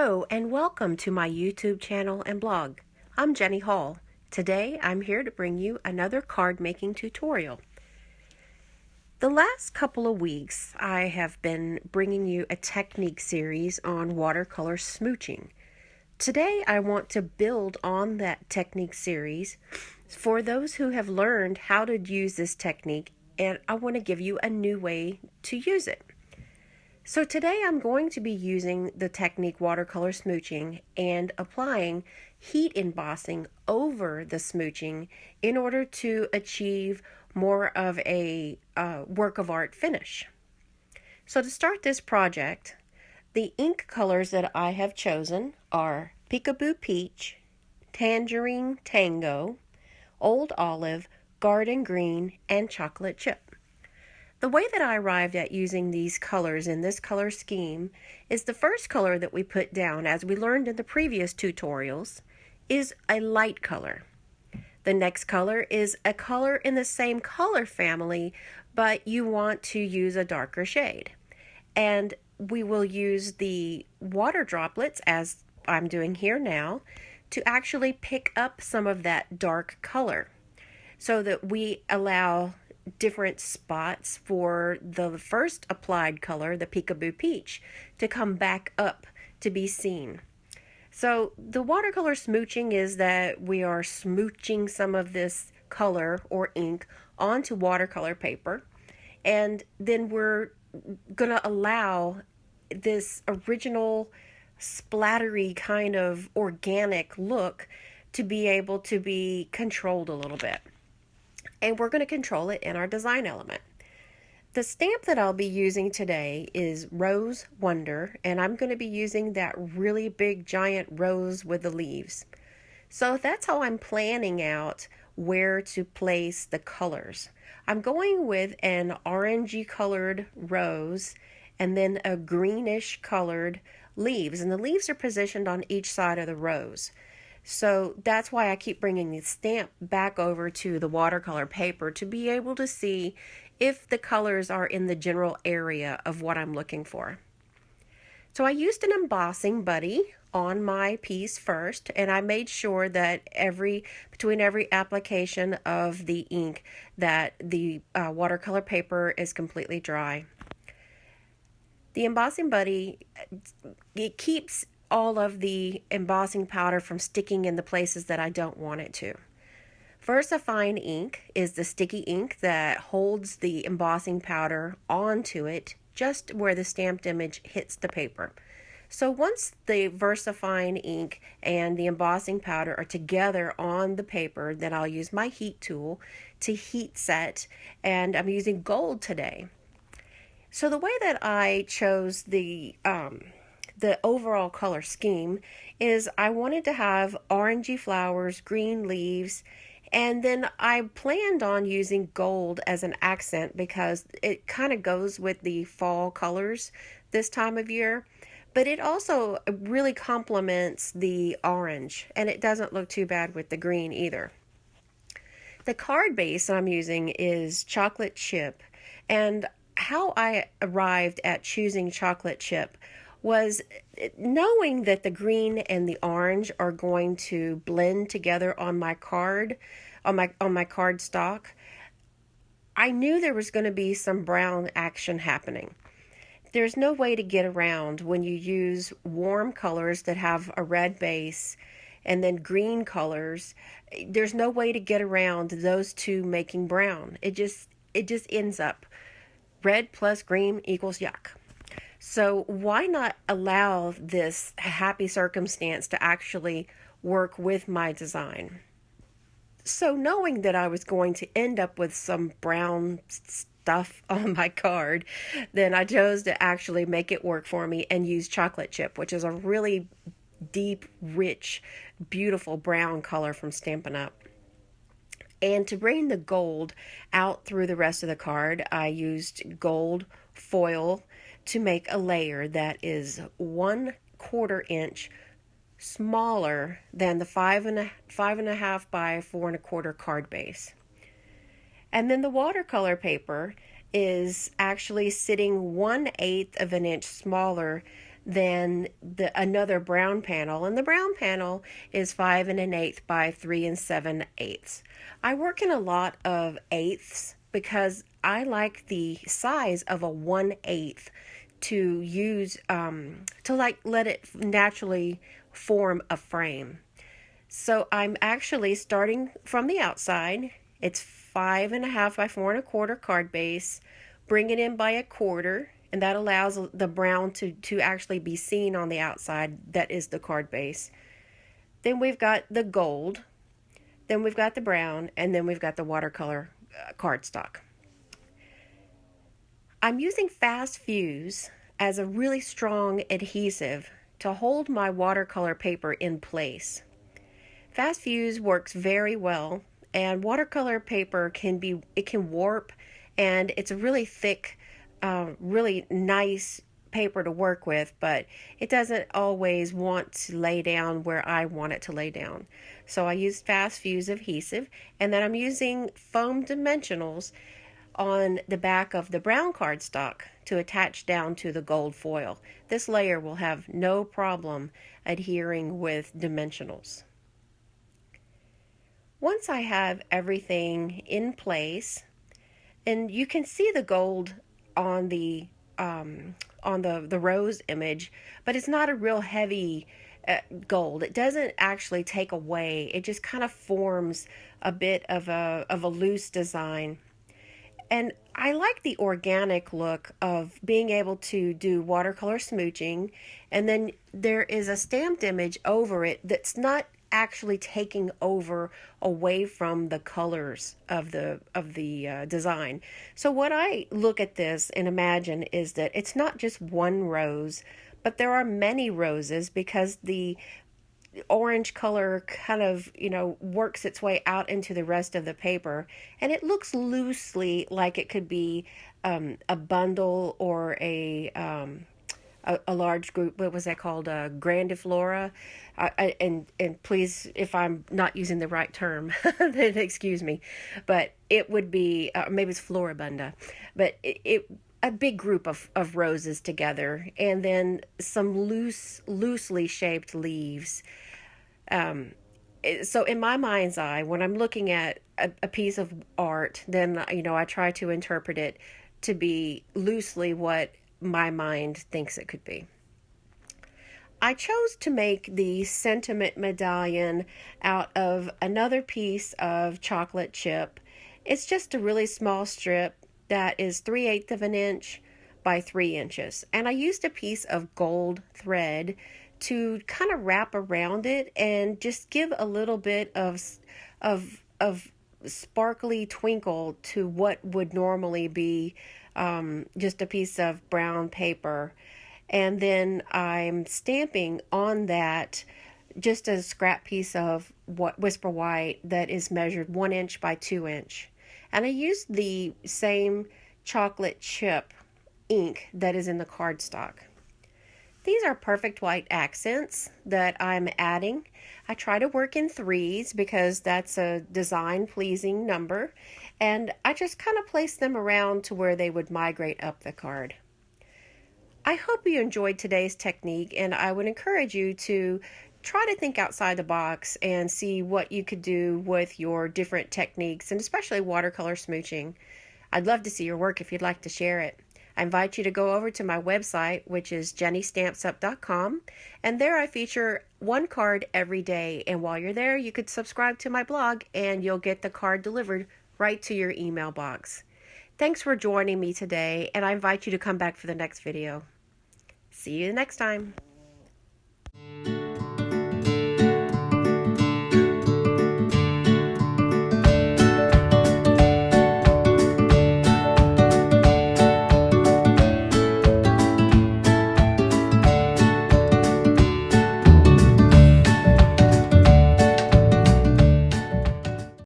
Hello and welcome to my YouTube channel and blog. I'm Jenny Hall. Today I'm here to bring you another card making tutorial. The last couple of weeks I have been bringing you a technique series on watercolor smooching. Today I want to build on that technique series for those who have learned how to use this technique, and I want to give you a new way to use it. So today I'm going to be using the technique watercolor smooching and applying heat embossing over the smooching in order to achieve more of a work of art finish. So to start this project, the ink colors that I have chosen are Peekaboo Peach, Tangerine Tango, Old Olive, Garden Green, and Chocolate Chip. The way that I arrived at using these colors in this color scheme is the first color that we put down, as we learned in the previous tutorials, is a light color. The next color is a color in the same color family, but you want to use a darker shade. And we will use the water droplets, as I'm doing here now, to actually pick up some of that dark color so that we allow different spots for the first applied color, the Peekaboo Peach, to come back up to be seen. So the watercolor smooching is that we are smooching some of this color or ink onto watercolor paper, and then we're going to allow this original splattery kind of organic look to be able to be controlled a little bit. And we're going to control it in our design element. The stamp that I'll be using today is Rose Wonder, and I'm going to be using that really big giant rose with the leaves. So that's how I'm planning out where to place the colors. I'm going with an orangey colored rose and then a greenish colored leaves, and the leaves are positioned on each side of the rose. So that's why I keep bringing the stamp back over to the watercolor paper to be able to see if the colors are in the general area of what I'm looking for. So I used an embossing buddy on my piece first, and I made sure that between every application of the ink that the watercolor paper is completely dry. The embossing buddy, it keeps all of the embossing powder from sticking in the places that I don't want it to. VersaFine ink is the sticky ink that holds the embossing powder onto it just where the stamped image hits the paper. So once the VersaFine ink and the embossing powder are together on the paper, then I'll use my heat tool to heat set, and I'm using gold today. So the way that I chose the overall color scheme is I wanted to have orangey flowers, green leaves, and then I planned on using gold as an accent because it kind of goes with the fall colors this time of year, but it also really complements the orange, and it doesn't look too bad with the green either. The card base I'm using is chocolate chip, and how I arrived at choosing chocolate chip was knowing that the green and the orange are going to blend together on my card, on my card stock. I knew there was going to be some brown action happening. There's no way to get around when you use warm colors that have a red base and then green colors. There's no way to get around those two making brown. It just ends up red plus green equals yuck. So why not allow this happy circumstance to actually work with my design? So knowing that I was going to end up with some brown stuff on my card, then I chose to actually make it work for me and use chocolate chip, which is a really deep, rich, beautiful brown color from Stampin' Up. And to bring the gold out through the rest of the card, I used gold foil to make a layer that is 1/4 inch smaller than the 5.5 by 4.25 card base. And then the watercolor paper is actually sitting 1/8 of an inch smaller than another brown panel, and the brown panel is 5 1/8 by 3 7/8. I work in a lot of eighths because I like the size of a 1/8 to use to like let it naturally form a frame. So I'm actually starting from the outside. It's 5 1/2 by 4 1/4 card base. Bring it in by a quarter, and that allows the brown to actually be seen on the outside. That is the card base. Then we've got the gold. Then we've got the brown, and then we've got the watercolor cardstock. I'm using Fast Fuse as a really strong adhesive to hold my watercolor paper in place. Fast Fuse works very well, and watercolor paper can warp, and it's a really thick, really nice paper to work with, but it doesn't always want to lay down where I want it to lay down. So I use Fast Fuse adhesive, and then I'm using foam dimensionals on the back of the brown cardstock to attach down to the gold foil. This layer will have no problem adhering with dimensionals. Once I have everything in place, and you can see the gold on the rose image, but it's not a real heavy gold. It doesn't actually take away. It just kind of forms a bit of a loose design. And I like the organic look of being able to do watercolor smooching, and then there is a stamped image over it that's not actually taking over away from the colors of the design. So what I look at this and imagine is that it's not just one rose, but there are many roses, because the orange color kind of, works its way out into the rest of the paper, and it looks loosely like it could be a bundle or a large group. What was that called? Grandiflora. And please, if I'm not using the right term, then excuse me. But it would be maybe it's floribunda, but a big group of roses together, and then some loosely shaped leaves. So in my mind's eye, when I'm looking at a piece of art, then I try to interpret it to be loosely what my mind thinks it could be. I chose to make the sentiment medallion out of another piece of chocolate chip. It's just a really small strip that is 3/8 of an inch by 3 inches. And I used a piece of gold thread to kind of wrap around it and just give a little bit of sparkly twinkle to what would normally be just a piece of brown paper. And then I'm stamping on that just a scrap piece of Whisper White that is measured 1 inch by 2 inch. And I used the same chocolate chip ink that is in the cardstock. These are perfect white accents that I'm adding. I try to work in threes because that's a design pleasing number, and I just kind of place them around to where they would migrate up the card. I hope you enjoyed today's technique, and I would encourage you to try to think outside the box and see what you could do with your different techniques, and especially watercolor smooching. I'd love to see your work if you'd like to share it. I invite you to go over to my website, which is jennystampsup.com, and there I feature one card every day. And while you're there, you could subscribe to my blog, and you'll get the card delivered right to your email box. Thanks for joining me today, and I invite you to come back for the next video. See you next time.